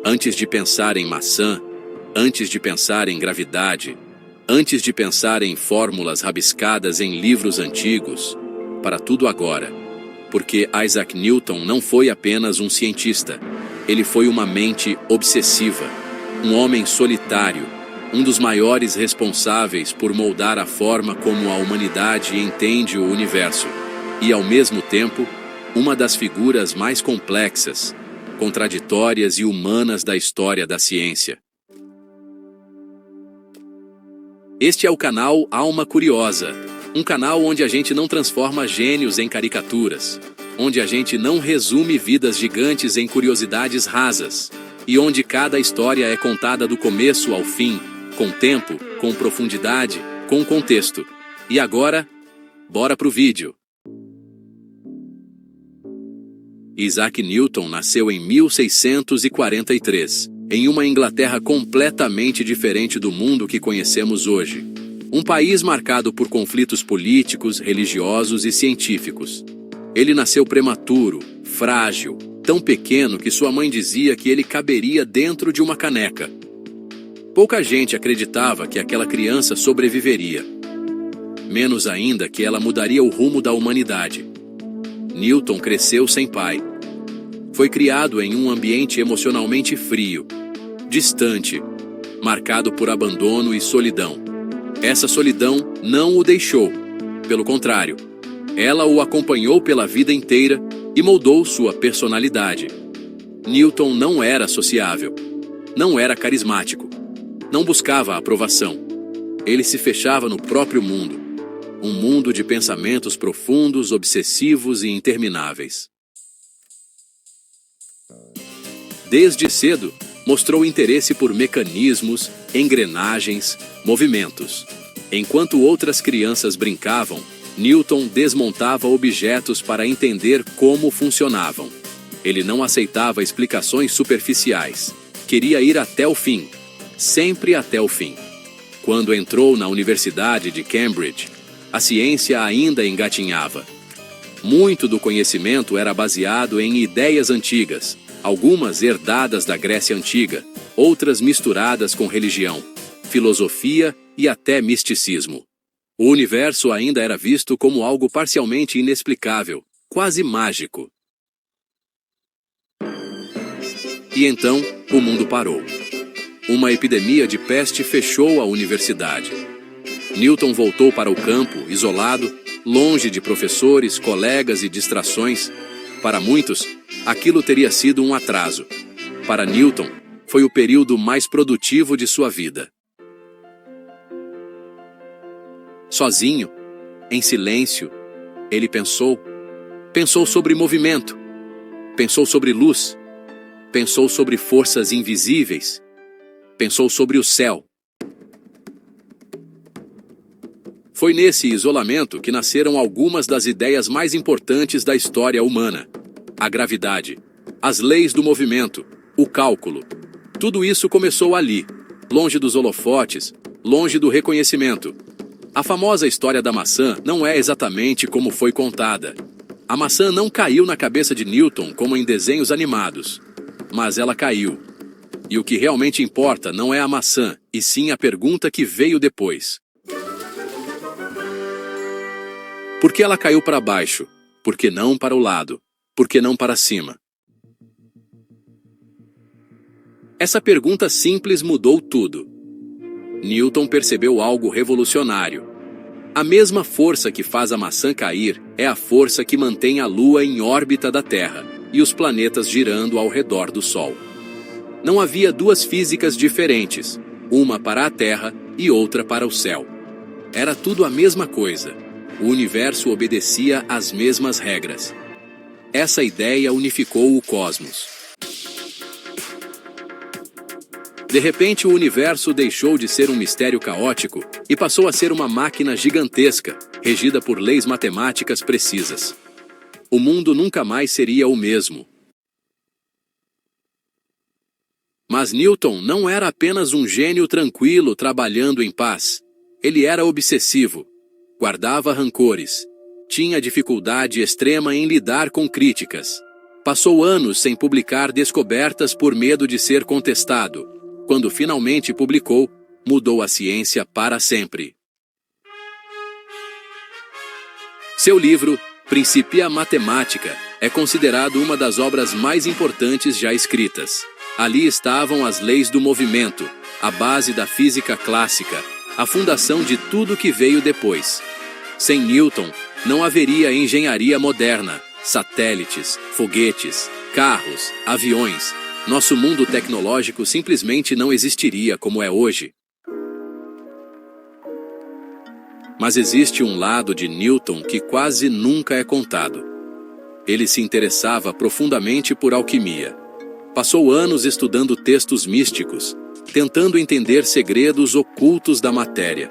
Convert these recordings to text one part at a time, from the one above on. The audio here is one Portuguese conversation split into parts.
Antes de pensar em maçã, antes de pensar em gravidade, antes de pensar em fórmulas rabiscadas em livros antigos, para tudo agora. Porque Isaac Newton não foi apenas um cientista, ele foi uma mente obsessiva, um homem solitário, um dos maiores responsáveis por moldar a forma como a humanidade entende o universo, e ao mesmo tempo, uma das figuras mais complexas, contraditórias e humanas da história da ciência. Este é o canal Alma Curiosa, um canal onde a gente não transforma gênios em caricaturas, onde a gente não resume vidas gigantes em curiosidades rasas, e onde cada história é contada do começo ao fim, com tempo, com profundidade, com contexto. E agora, bora pro vídeo. Isaac Newton nasceu em 1643, em uma Inglaterra completamente diferente do mundo que conhecemos hoje. Um país marcado por conflitos políticos, religiosos e científicos. Ele nasceu prematuro, frágil, tão pequeno que sua mãe dizia que ele caberia dentro de uma caneca. Pouca gente acreditava que aquela criança sobreviveria. Menos ainda que ela mudaria o rumo da humanidade. Newton cresceu sem pai. Foi criado em um ambiente emocionalmente frio, distante, marcado por abandono e solidão. Essa solidão não o deixou. Pelo contrário, ela o acompanhou pela vida inteira e moldou sua personalidade. Newton não era sociável, não era carismático, não buscava a aprovação. Ele se fechava no próprio mundo, um mundo de pensamentos profundos, obsessivos e intermináveis. Desde cedo, mostrou interesse por mecanismos, engrenagens, movimentos. Enquanto outras crianças brincavam, Newton desmontava objetos para entender como funcionavam. Ele não aceitava explicações superficiais. Queria ir até o fim, sempre até o fim. Quando entrou na Universidade de Cambridge, a ciência ainda engatinhava. Muito do conhecimento era baseado em ideias antigas, algumas herdadas da Grécia Antiga, outras misturadas com religião, filosofia e até misticismo. O universo ainda era visto como algo parcialmente inexplicável, quase mágico. E então, o mundo parou. Uma epidemia de peste fechou a universidade. Newton voltou para o campo, isolado, longe de professores, colegas e distrações. Para muitos, aquilo teria sido um atraso. Para Newton, foi o período mais produtivo de sua vida. Sozinho, em silêncio, ele pensou sobre movimento, pensou sobre luz, pensou sobre forças invisíveis, pensou sobre o céu. Foi nesse isolamento que nasceram algumas das ideias mais importantes da história humana. A gravidade, as leis do movimento, o cálculo. Tudo isso começou ali, longe dos holofotes, longe do reconhecimento. A famosa história da maçã não é exatamente como foi contada. A maçã não caiu na cabeça de Newton como em desenhos animados, mas ela caiu. E o que realmente importa não é a maçã, e sim a pergunta que veio depois. Por que ela caiu para baixo? Por que não para o lado? Por que não para cima? Essa pergunta simples mudou tudo. Newton percebeu algo revolucionário. A mesma força que faz a maçã cair é a força que mantém a Lua em órbita da Terra e os planetas girando ao redor do Sol. Não havia duas físicas diferentes, uma para a Terra e outra para o céu. Era tudo a mesma coisa. O universo obedecia às mesmas regras. Essa ideia unificou o cosmos. De repente, o universo deixou de ser um mistério caótico e passou a ser uma máquina gigantesca, regida por leis matemáticas precisas. O mundo nunca mais seria o mesmo. Mas Newton não era apenas um gênio tranquilo trabalhando em paz. Ele era obsessivo, guardava rancores, tinha dificuldade extrema em lidar com críticas. Passou anos sem publicar descobertas por medo de ser contestado. Quando finalmente publicou, mudou a ciência para sempre. Seu livro, Principia Mathematica, é considerado uma das obras mais importantes já escritas. Ali estavam as leis do movimento, a base da física clássica, a fundação de tudo que veio depois. Sem Newton, não haveria engenharia moderna, satélites, foguetes, carros, aviões. Nosso mundo tecnológico simplesmente não existiria como é hoje. Mas existe um lado de Newton que quase nunca é contado. Ele se interessava profundamente por alquimia. Passou anos estudando textos místicos, tentando entender segredos ocultos da matéria.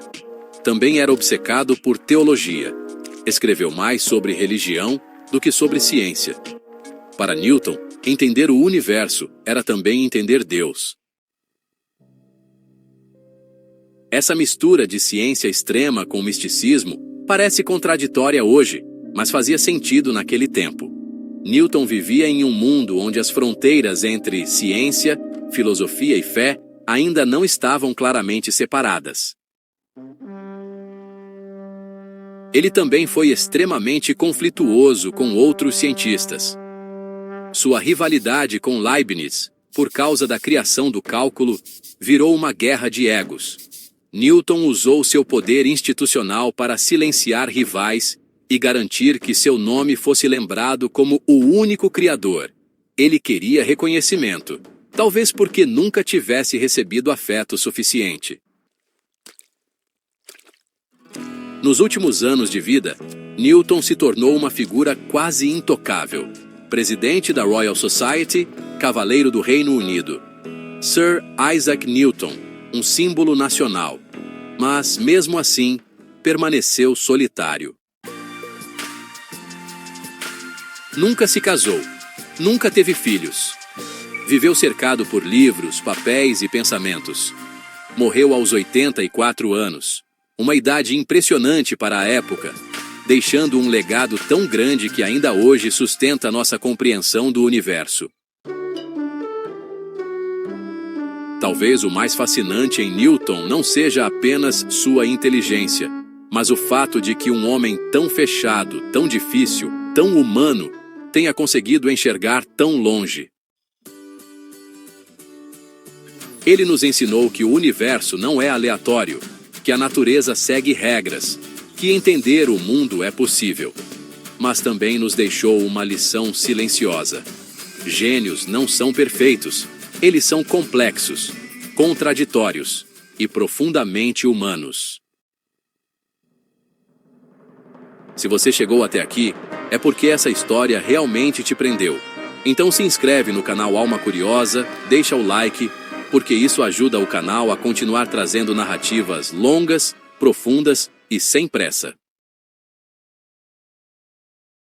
Também era obcecado por teologia. Escreveu mais sobre religião do que sobre ciência. Para Newton, entender o universo era também entender Deus. Essa mistura de ciência extrema com misticismo parece contraditória hoje, mas fazia sentido naquele tempo. Newton vivia em um mundo onde as fronteiras entre ciência, filosofia e fé ainda não estavam claramente separadas. Ele também foi extremamente conflituoso com outros cientistas. Sua rivalidade com Leibniz, por causa da criação do cálculo, virou uma guerra de egos. Newton usou seu poder institucional para silenciar rivais e garantir que seu nome fosse lembrado como o único criador. Ele queria reconhecimento, talvez porque nunca tivesse recebido afeto suficiente. Nos últimos anos de vida, Newton se tornou uma figura quase intocável. Presidente da Royal Society, Cavaleiro do Reino Unido. Sir Isaac Newton, um símbolo nacional. Mas, mesmo assim, permaneceu solitário. Nunca se casou. Nunca teve filhos. Viveu cercado por livros, papéis e pensamentos. Morreu aos 84 anos. Uma idade impressionante para a época, deixando um legado tão grande que ainda hoje sustenta nossa compreensão do universo. Talvez o mais fascinante em Newton não seja apenas sua inteligência, mas o fato de que um homem tão fechado, tão difícil, tão humano, tenha conseguido enxergar tão longe. Ele nos ensinou que o universo não é aleatório, que a natureza segue regras, que entender o mundo é possível. Mas também nos deixou uma lição silenciosa. Gênios não são perfeitos, eles são complexos, contraditórios e profundamente humanos. Se você chegou até aqui, é porque essa história realmente te prendeu. Então se inscreve no canal Alma Curiosa, deixa o like, porque isso ajuda o canal a continuar trazendo narrativas longas, profundas e sem pressa.